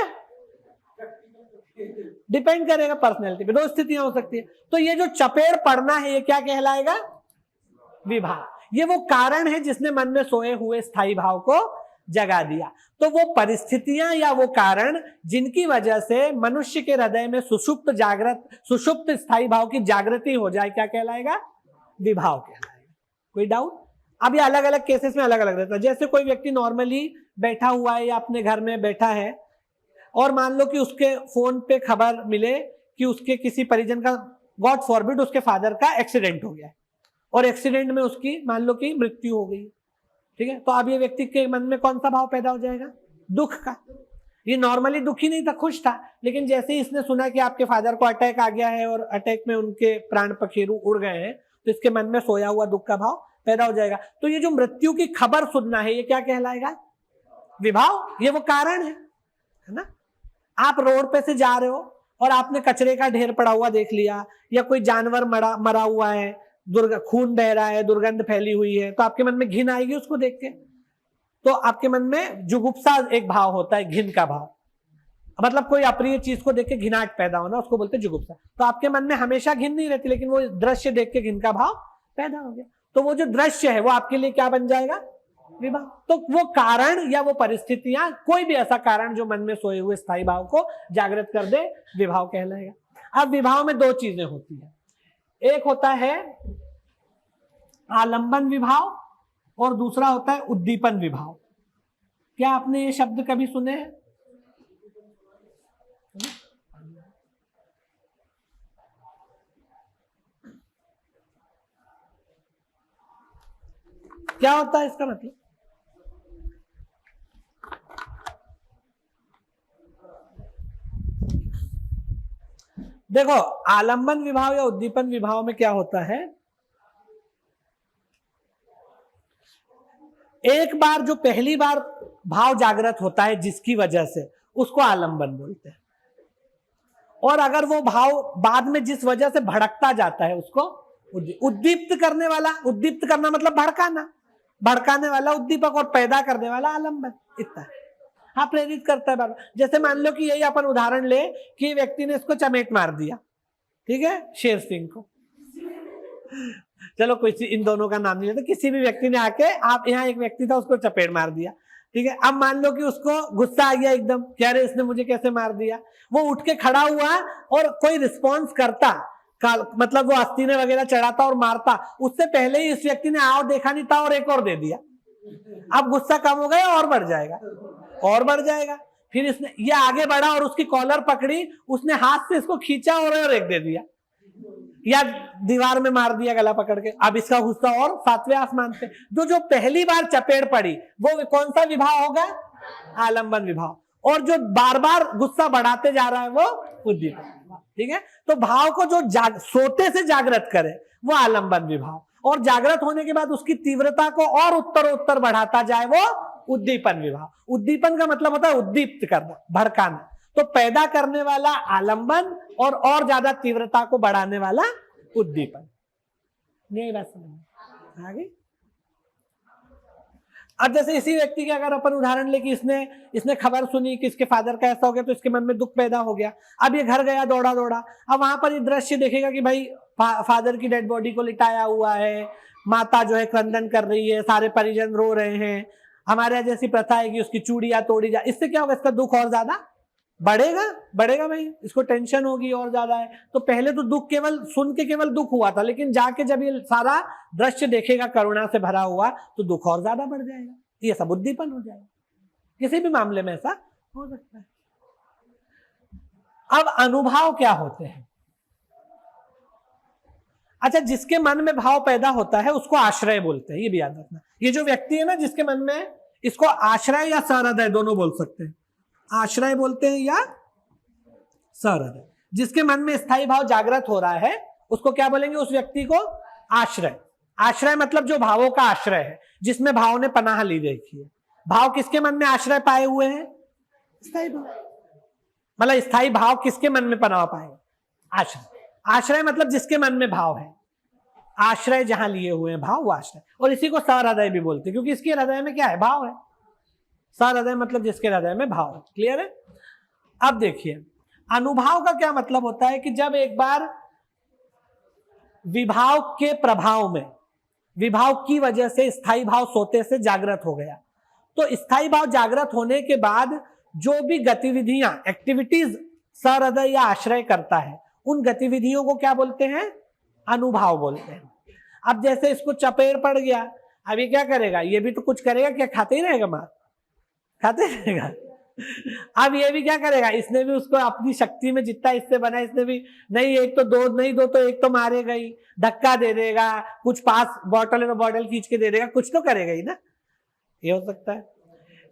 डिपेंड करेगा पर्सनैलिटी पे, दो स्थितियां हो सकती है। तो ये जो चपेड़ पड़ना है ये क्या कहलाएगा? विभाव। ये वो कारण है जिसने मन में सोए हुए स्थायी भाव को जगा दिया। तो वो परिस्थितियां या वो कारण जिनकी वजह से मनुष्य के हृदय में सुषुप्त स्थायी भाव की जागृति हो जाए, क्या कहलाएगा? विभाव कहलाएगा। कोई डाउट? अब ये अलग अलग केसेस में अलग अलग रहता है। जैसे कोई व्यक्ति नॉर्मली बैठा हुआ है या अपने घर में बैठा है, और मान लो कि उसके फोन पे खबर मिले कि उसके किसी परिजन का, गॉड फॉरबिड, उसके फादर का एक्सीडेंट हो गया है, और एक्सीडेंट में उसकी मान लो कि मृत्यु हो गई, ठीक है। तो अब ये व्यक्ति के मन में कौन सा भाव पैदा हो जाएगा? दुख का। ये नॉर्मली दुखी नहीं था, खुश था, लेकिन जैसे ही इसने सुना कि आपके फादर को अटैक आ गया है और अटैक में उनके प्राण पखेरु उड़ गए हैं, तो इसके मन में सोया हुआ दुख का भाव पैदा हो जाएगा। तो ये जो मृत्यु की खबर सुनना है, ये क्या कहलाएगा? विभाव। ये वो कारण है ना। आप रोड पे से जा रहे हो और आपने कचरे का ढेर पड़ा हुआ देख लिया, या कोई जानवर मरा हुआ है, खून बह रहा है, दुर्गंध फैली हुई है, तो आपके मन में घिन आएगी उसको देख के। तो आपके मन में जुगुप्सा एक भाव होता है, घिन का भाव, मतलब कोई अप्रिय चीज को देख के घिनाट पैदा होना, उसको बोलते हैं जुगुप्सा। तो आपके मन में हमेशा घिन नहीं रहती, लेकिन वो दृश्य देख के घिन का भाव पैदा हो गया, तो वो जो दृश्य है वो आपके लिए क्या बन जाएगा? विभाव। तो वो कारण या वो परिस्थितियां, कोई भी ऐसा कारण जो मन में सोए हुए स्थायी भाव को जागृत कर दे, विभाव कहलाएगा। अब विभाव में दो चीजें होती है, एक होता है आलंबन विभाव और दूसरा होता है उद्दीपन विभाव। क्या आपने ये शब्द कभी सुने हैं? क्या होता है इसका मतलब? देखो, आलंबन विभाव या उद्दीपन विभाव में क्या होता है, एक बार जो पहली बार भाव जागृत होता है जिसकी वजह से, उसको आलंबन बोलते हैं। और अगर वो भाव बाद में जिस वजह से भड़कता जाता है, उसको उद्दीप्त करने वाला, उद्दीप्त करना मतलब भड़काना, भड़काने वाला उद्दीपक, और पैदा करने वाला आलंबन। इतना हाँ, प्रेरित करता है बार। जैसे मान लो कि यही अपन उदाहरण ले कि व्यक्ति ने इसको चमेट मार दिया, ठीक है, शेर सिंह को, चलो कोई इन दोनों का नाम नहीं लेते, किसी भी व्यक्ति ने आके, आप यहाँ एक व्यक्ति था उसको चपेट मार दिया, ठीक है। अब मान लो कि उसको गुस्सा आ गया एकदम, क्या रे इसने मुझे कैसे मार दिया, वो उठ के खड़ा हुआ और कोई रिस्पॉन्स करता, मतलब वो आस्तीने वगैरह चढ़ाता और मारता, उससे पहले ही इस व्यक्ति ने आओ देखा नहीं था और एक और दे दिया। अब गुस्सा कम हो गया और बढ़ जाएगा, और बढ़ जाएगा। फिर इसने ये आगे बढ़ा और उसकी कॉलर पकड़ी, उसने हाथ से इसको खींचा और एक दे दिया, या दीवार में मार दिया गला पकड़ के। अब इसका गुस्सा और सातवें आसमान पे। जो पहली बार चपेट पड़ी वो कौन सा विभाव होगा? आलंबन विभाव। और जो बार बार गुस्सा बढ़ाते जा रहा है वो उद्दीपन विभाव, ठीक है। तो भाव को जो सोते से जागृत करे वो आलंबन विभाव, और जागृत होने के बाद उसकी तीव्रता को और उत्तरोत्तर बढ़ाता जाए वो उद्दीपन विभाव। उद्दीपन का मतलब होता है उद्दीप्त करना, भड़काना। तो पैदा करने वाला आलंबन और ज्यादा तीव्रता को बढ़ाने वाला उद्दीपन। यही बात समझ आगे। अब जैसे इसी व्यक्ति के अगर अपन उदाहरण ले कि इसने खबर सुनी कि इसके फादर का ऐसा हो गया, तो इसके मन में दुख पैदा हो गया। अब ये घर गया दौड़ा दौड़ा, अब वहां पर ये दृश्य देखेगा कि भाई फादर की डेड बॉडी को लिटाया हुआ है, माता जो है क्रंदन कर रही है, सारे परिजन रो रहे हैं, हमारे यहाँ जैसी प्रथा है कि उसकी चूड़ियां तोड़ी जा। इससे क्या होगा, इसका दुख और ज्यादा बढ़ेगा भाई, इसको टेंशन होगी और ज्यादा है। तो पहले तो दुख केवल सुन के केवल दुख हुआ था, लेकिन जाके जब ये सारा दृश्य देखेगा करुणा से भरा हुआ, तो दुख और ज्यादा बढ़ जाएगा, ये सब उद्दीपन हो जाएगा। किसी भी मामले में ऐसा हो सकता है। अब अनुभव क्या होते हैं? अच्छा, जिसके मन में भाव पैदा होता है उसको आश्रय बोलते हैं, ये भी याद रखना। ये जो व्यक्ति है ना जिसके मन में, इसको आश्रय या सहृदय दोनों बोल सकते हैं। आश्रय बोलते हैं या सहृदय। जिसके मन में स्थायी भाव जागृत हो रहा है उसको क्या बोलेंगे? उस व्यक्ति को आश्रय। आश्रय मतलब जो भावों का आश्रय है, जिसमें भाव ने पनाह ली देखी है। भाव किसके मन में आश्रय पाए हुए हैं? स्थायी भाव। मतलब स्थायी भाव किसके मन में पनाह पाएगा? आश्रय। आश्रय मतलब जिसके मन में भाव है, आश्रय जहां लिए हुए हैं भाव, वो आश्रय। और इसी को सहृदय भी बोलते हैं, क्योंकि इसके हृदय में क्या है? भाव है। सहृदय मतलब जिसके हृदय में भाव है। क्लियर है? अब देखिए, अनुभाव का क्या मतलब होता है कि जब एक बार विभाव के प्रभाव में, विभाव की वजह से स्थायी भाव सोते से जागृत हो गया, तो स्थायी भाव जागृत होने के बाद जो भी गतिविधियां, एक्टिविटीज सहृदय या आश्रय करता है, उन गतिविधियों को क्या बोलते हैं? अनुभाव बोलते हैं। अब जैसे इसको चपेट पड़ गया, अब ये क्या करेगा? ये भी तो कुछ करेगा क्या? खाते ही रहेगा मार, खाते रहेगा। अब ये भी क्या करेगा? इसने भी उसको अपनी शक्ति में जितना इससे बना, इसने भी नहीं, एक तो दो नहीं, दो तो एक तो मारेगा ही, धक्का दे देगा, कुछ पास बॉटल में बॉटल खींच के दे देगा, कुछ तो करेगा ही ना। ये हो सकता है।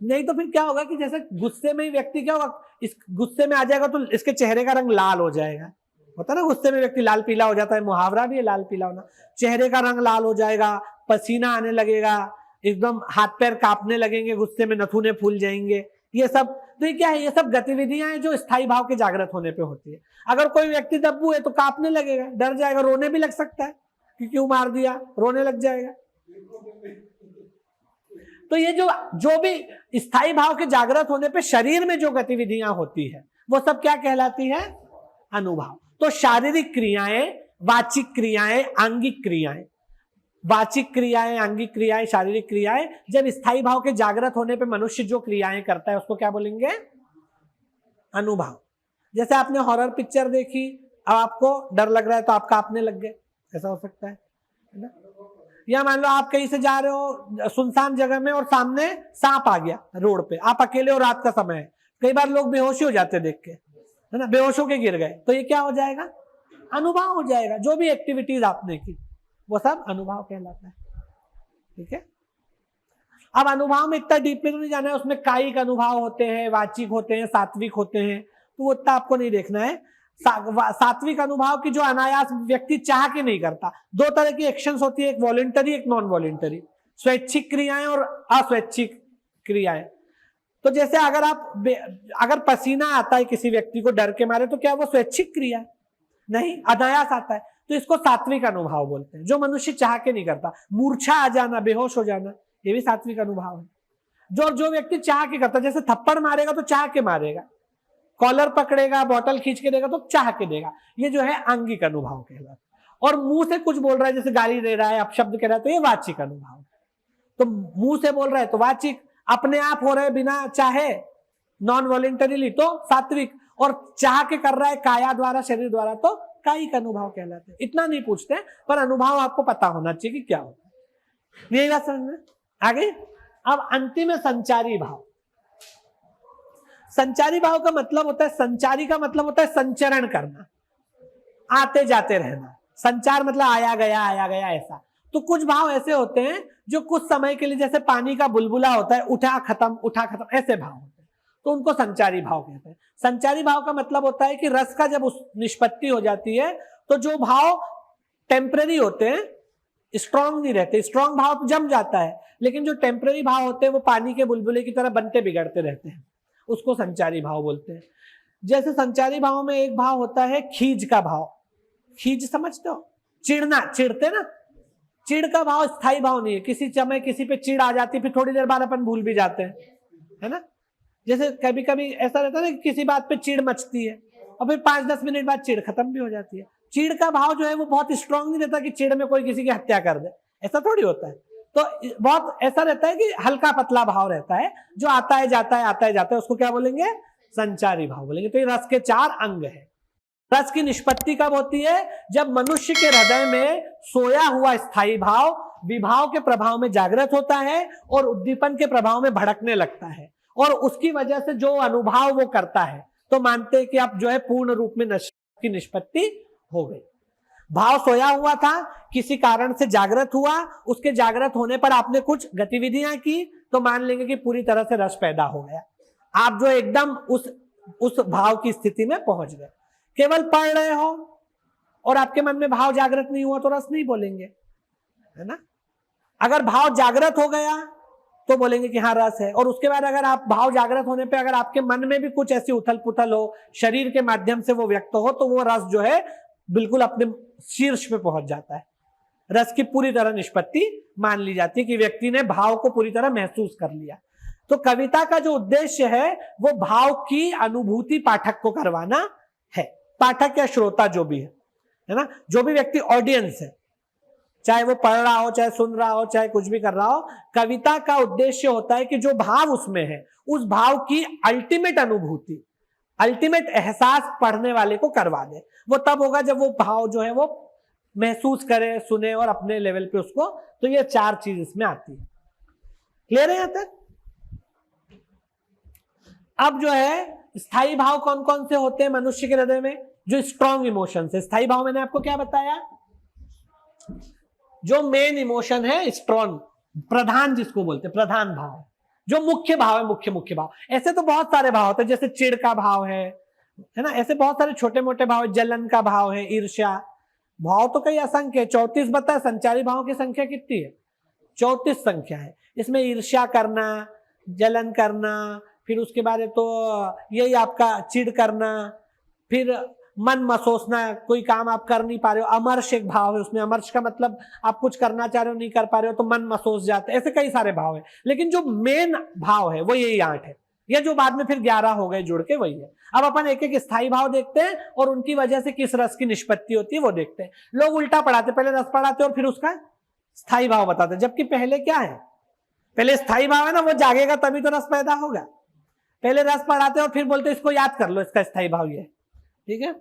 नहीं तो फिर क्या होगा कि जैसे गुस्से में ही व्यक्ति क्या होगा, इस गुस्से में आ जाएगा तो इसके चेहरे का रंग लाल हो जाएगा। होता ना, गुस्से में व्यक्ति लाल पीला हो जाता है, मुहावरा भी है लाल पीला होना। चेहरे का रंग लाल हो जाएगा, पसीना आने लगेगा, एकदम हाथ पैर कांपने लगेंगे, गुस्से में नथुने फूल जाएंगे। ये सब तो ये क्या है? ये सब गतिविधियां हैं जो स्थायी भाव के जागृत होने पे होती है। अगर कोई व्यक्ति दब्बू है तो कांपने लगेगा, डर जाएगा, रोने भी लग सकता है कि क्यों मार दिया, रोने लग जाएगा। तो ये जो भी स्थायी भाव के जागृत होने पे शरीर में जो गतिविधियां होती है, वो सब क्या कहलाती है? अनुभाव। तो शारीरिक क्रियाएं, वाचिक क्रियाएं, आंगिक क्रियाएं, वाचिक क्रियाएं, आंगिक क्रियाएं, शारीरिक क्रियाएं, जब स्थायी भाव के जागृत होने पे मनुष्य जो क्रियाएं करता है उसको क्या बोलेंगे? अनुभाव। जैसे आपने हॉरर पिक्चर देखी, अब आपको डर लग रहा है तो आप कांपने लग गए, ऐसा हो सकता है ना? या मान लो आप कहीं से जा रहे हो सुनसान जगह में और सामने सांप आ गया रोड पे, आप अकेले हो, रात का समय है। कई बार लोग बेहोशी हो जाते देख के, है ना, बेहोश होके गिर गए, तो ये क्या हो जाएगा? अनुभाव हो जाएगा। जो भी एक्टिविटीज आपने की वो सब अनुभव कहलाता है। ठीक है? अब अनुभव में इतना डीप में तो नहीं जाना है, उसमें कायिक अनुभव होते हैं, वाचिक होते हैं, सात्विक होते हैं, तो वो इतना आपको नहीं देखना है। सात्विक अनुभव की जो अनायास व्यक्ति चाह के नहीं करता। दो तरह की एक्शंस होती है, एक वॉलंटरी, एक नॉन वॉलंटरी, स्वैच्छिक क्रियाएं और अस्वैच्छिक क्रियाएं। तो जैसे अगर पसीना आता है किसी व्यक्ति को डर के मारे, तो क्या वो स्वैच्छिक क्रिया है? नहीं, अनायास आता है, तो इसको सात्विक अनुभव बोलते हैं, जो मनुष्य चाह के नहीं करता। मूर्छा आ जाना, बेहोश हो जाना, ये भी सात्विक अनुभव है। जो व्यक्ति चाह के करता, जैसे थप्पड़ मारेगा तो चाह के मारेगा, कॉलर पकड़ेगा, बॉटल खींच के देगा तो चाह के देगा, ये जो है आंगिक अनुभव कहलाता है। और मुंह से कुछ बोल रहा है, जैसे गाली दे रहा है, अपशब्द कह रहा है, तो ये वाचिक अनुभव। तो मुंह से बोल रहा है तो वाचिक, अपने आप हो रहे बिना चाहे, नॉन वॉलेंटरीली, तो सात्विक, और चाह के कर रहा है काया द्वारा, शरीर द्वारा, तो कायिक अनुभव कहलाते हैं। इतना नहीं पूछते, पर अनुभव आपको पता होना चाहिए कि क्या होता है। यही बात समझ में आगे। अब अंतिम है संचारी भाव। संचारी भाव का मतलब होता है, संचारी का मतलब होता है संचरण करना, आते जाते रहना। संचार मतलब आया गया ऐसा। तो कुछ भाव ऐसे होते हैं जो कुछ समय के लिए, जैसे पानी का बुलबुला होता है, उठा खत्म, ऐसे भाव होते हैं, तो उनको संचारी भाव कहते हैं। संचारी भाव का मतलब होता है कि रस का जब निष्पत्ति हो जाती है, तो जो भाव टेम्पररी होते हैं, स्ट्रांग नहीं रहते। स्ट्रांग भाव तो जम जाता है, लेकिन जो टेम्पररी भाव होते हैं वो पानी के बुलबुले की तरह बनते बिगड़ते रहते हैं, उसको संचारी भाव बोलते हैं। जैसे संचारी भाव में एक भाव होता है खीज का भाव। खीज समझते हो, चिढ़ना, चिढ़ते ना, चिढ़ का भाव स्थायी भाव नहीं है। किसी समय किसी पे चिढ़ आ जाती है, फिर थोड़ी देर बाद अपन भूल भी जाते हैं, है ना। जैसे कभी कभी ऐसा रहता है ना कि किसी बात पे चिढ़ मचती है और फिर 5-10 मिनट बाद चिढ़ खत्म भी हो जाती है। चिढ़ का भाव जो है वो बहुत स्ट्रांग नहीं रहता कि चिढ़ में कोई किसी की हत्या कर दे, ऐसा थोड़ी होता है। तो बहुत ऐसा रहता है कि हल्का पतला भाव रहता है जो आता है जाता है, आता है जाता है, उसको क्या बोलेंगे? संचारी भाव बोलेंगे। तो ये रस के 4 अंग है। रस की निष्पत्ति कब होती है? जब मनुष्य के हृदय में सोया हुआ स्थायी भाव विभाव के प्रभाव में जागृत होता है और उद्दीपन के प्रभाव में भड़कने लगता है, और उसकी वजह से जो अनुभव वो करता है तो मानते हैं कि अब जो है पूर्ण रूप में नशा की निष्पत्ति हो गई। भाव सोया हुआ था, किसी कारण से जागृत हुआ, उसके जागृत होने पर आपने कुछ गतिविधियां की तो मान लेंगे कि पूरी तरह से रस पैदा हो गया। आप जो एकदम उस भाव की स्थिति में पहुंच गए। केवल पढ़ रहे हो और आपके मन में भाव जागृत नहीं हुआ तो रस नहीं बोलेंगे, है ना। अगर भाव जागृत हो गया तो बोलेंगे कि हाँ रस है। और उसके बाद अगर आप भाव जागृत होने पे अगर आपके मन में भी कुछ ऐसी उथल पुथल हो, शरीर के माध्यम से वो व्यक्त हो, तो वो रस जो है बिल्कुल अपने शीर्ष पे पहुंच जाता है। रस की पूरी तरह निष्पत्ति मान ली जाती है कि व्यक्ति ने भाव को पूरी तरह महसूस कर लिया। तो कविता का जो उद्देश्य है वो भाव की अनुभूति पाठक को करवाना है। पाठक या श्रोता जो भी है ना, जो भी व्यक्ति ऑडियंस है, चाहे वो पढ़ रहा हो, चाहे सुन रहा हो, चाहे कुछ भी कर रहा हो, कविता का उद्देश्य होता है कि जो भाव उसमें है उस भाव की अल्टीमेट अनुभूति, अल्टीमेट एहसास पढ़ने वाले को करवा दे। वो तब होगा जब वो भाव जो है वो महसूस करे, सुने और अपने लेवल पे उसको, तो ये 4 चीज इसमें आती है। क्लियर है यहां तक? अब जो है स्थायी भाव कौन कौन से होते हैं मनुष्य के हृदय में? जो स्ट्रॉन्ग इमोशन है। स्थायी भाव मैंने आपको क्या बताया? जो मेन इमोशन है, स्ट्रॉन्ग, प्रधान जिसको बोलते हैं, प्रधान भाव, जो मुख्य भाव है, मुख्य भाव। ऐसे तो बहुत सारे भाव होते हैं, जैसे चिढ़ का भाव है ना, ऐसे बहुत सारे छोटे मोटे भाव, जलन का भाव है, ईर्ष्या। भाव तो कई असंख्य है, 34 बताया। संचारी भाव की संख्या कितनी है? 34 संख्या है। इसमें ईर्ष्या करना, जलन करना, फिर उसके बाद तो यही आपका चिढ़ करना, फिर मन मसोसना, कोई काम आप कर नहीं पा रहे हो, अमर्ष एक भाव है उसमें। अमर्ष का मतलब आप कुछ करना चाह रहे हो, नहीं कर पा रहे हो तो मन मसोस जाते, ऐसे कई सारे भाव है। लेकिन जो मेन भाव है वो यही 8 है, या जो बाद में फिर 11 हो गए जुड़ के, वही है। अब अपन एक एक स्थायी भाव देखते हैं और उनकी वजह से किस रस की निष्पत्ति होती है वो देखते हैं। लोग उल्टा पढ़ाते, पहले रस पढ़ाते और फिर उसका स्थायी भाव बताते, जबकि पहले क्या है? पहले स्थायी भाव है ना, वो जागेगा तभी तो रस पैदा होगा। पहले रस पढ़ाते और फिर बोलते इसको याद कर लो, इसका स्थायी भाव ये है। ठीक है।